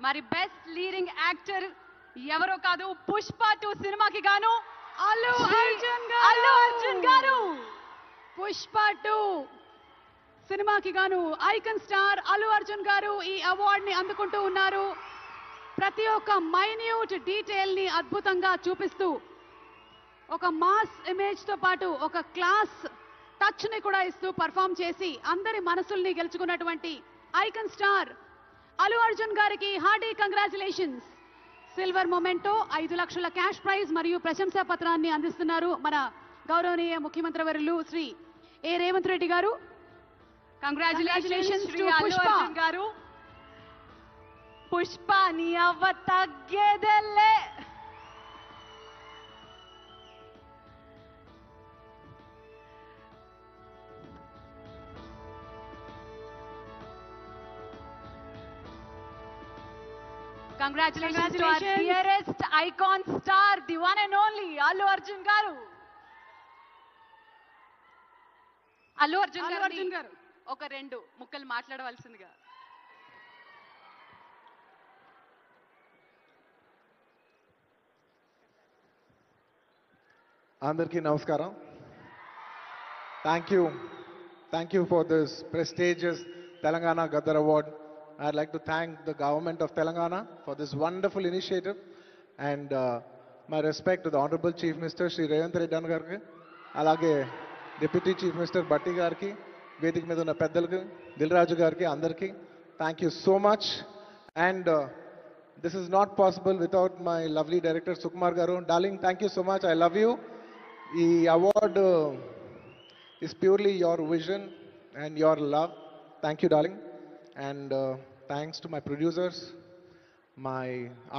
మరి best leading actor ఎవరో కాదు, పుష్ప 2 సినిమాకి గాను అల్లు అర్జున్ గారు. పుష్ప 2 సినిమాకి గాను ఐకాన్ స్టార్ అల్లు అర్జున్ గారు ఈ అవార్డ్ ని అందుకుంటూ ఉన్నారు. ప్రతి ఒక్క మైన్యూట్ డీటెయిల్ ని అద్భుతంగా చూపిస్తూ ఒక మాస్ ఇమేజ్ తో పాటు ఒక క్లాస్ టచ్ ని కూడా ఇస్తూ పర్ఫామ్ చేసి అందరి మనసుల్ని గెలుచుకున్నటువంటి ఐకాన్ స్టార్ అల్లు అర్జున్ గారికి హార్డీ కంగ్రాచులేషన్స్. సిల్వర్ మొమెంటో 5 లక్షల క్యాష్ ప్రైజ్ మరియు ప్రశంసా పత్రాన్ని అందిస్తున్నారు మన గౌరవనీయ ముఖ్యమంత్రి వర్యులు శ్రీ ఏ రేవంత్ రెడ్డి గారు. కంగ్రాచులేషన్స్ శ్రీ అల్లు అర్జున్ గారు. పుష్ప నీ అవ్వ తగ్గేదెల్లే. Congratulations to our dearest icon star, the one and only Allu Arjun garu. Allu Arjun garu oka rendu mukkalu maatladavaల్సిందిగా. Andarki namaskaram. Thank you for this prestigious Telangana Gaddar Award. I'd like to thank the government of Telangana for this wonderful initiative, and my respect to the Honorable Chief Minister Shri Revanth Reddy Garki, alage Deputy Chief Minister Batti Garki, Vedik మీద ఉన్న పెద్దలకు, దిల్రాజు గారికి, అందరికీ thank you so much. And this is not possible without my lovely director Sukumar garu. Darling, thank you so much. I love you. ఈ award is purely your vision and your love. Thank you, darling. And thanks to my producers, my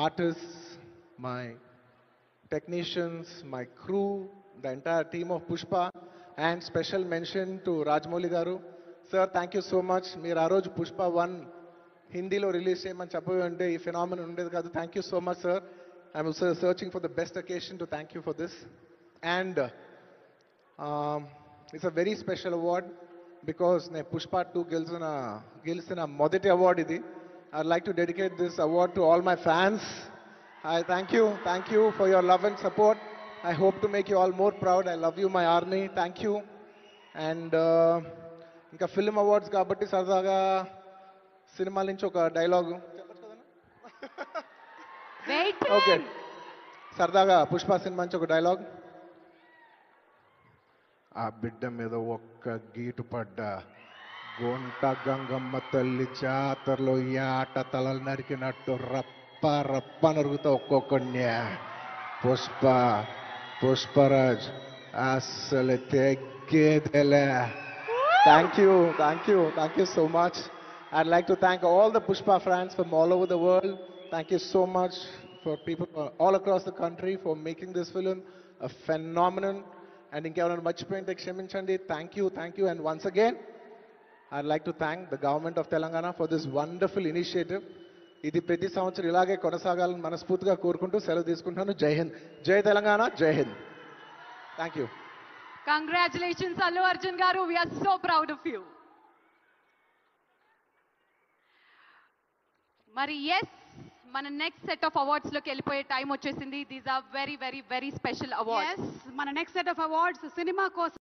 artists, my technicians, my crew, the entire team of Pushpa, and special mention to Rajamouli garu. Sir, thank you so much. Meer aa roju Pushpa 1 Hindilo release cheyamani cheppavante ee phenomenon undedi kaadu. Thank you so much, sir. I'm also searching for the best occasion to thank you for this. And it's a very special award because ne Pushpa 2 గెలిచిన మొదటి award ఇది. I'd like to dedicate this award to all my fans. I thank you for your love and support. I hope to make you all more proud. I love you, my army. Thank you. And ఇంకా film awards కాబట్టి సరదాగా సినిమాల నుంచి ఒక dialogue okay, సరదాగా Pushpa cinema నుంచి ఒక dialogue. ఆ బిడ్డ మీద ఒక్క గీటు పడ్డ గొంట గంగమ్మ తల్లి జాతరలో యాట తలలు నరికినట్టు రప్ప రప్ప నరుగుతా ఒక్కొక్కడిని. పుష్పరాజ్ అసలు తెగ్గేదెలే. Thank you so much. I'd like to thank all the Pushpa fans from all over the world. Thank you so much for people all across the country for making this film a phenomenon. And ఇంకెవరైనా మర్చిపోయింటే క్షమించండి. Thank you. And once again, I'd like to thank the government of Telangana for this wonderful initiative. ఇది ప్రతి సంవత్సరం ఇలాగే కొనసాగాలని మనస్ఫూర్తిగా కోరుకుంటూ సెలవు తీసుకుంటున్నాను. జై హింద్, జై తెలంగాణ, జై Hind. Thank you. Congratulations Allu Arjun garu. We are so proud of you. మరి ఎస్, మన నెక్స్ట్ సెట్ ఆఫ్ అవార్డ్స్ లోకి వెళ్ళిపోయే టైం వచ్చేసింది. These are very very very special awards. మన నెక్స్ట్ సెట్ ఆఫ్ అవార్డ్స్ సినిమా కోసం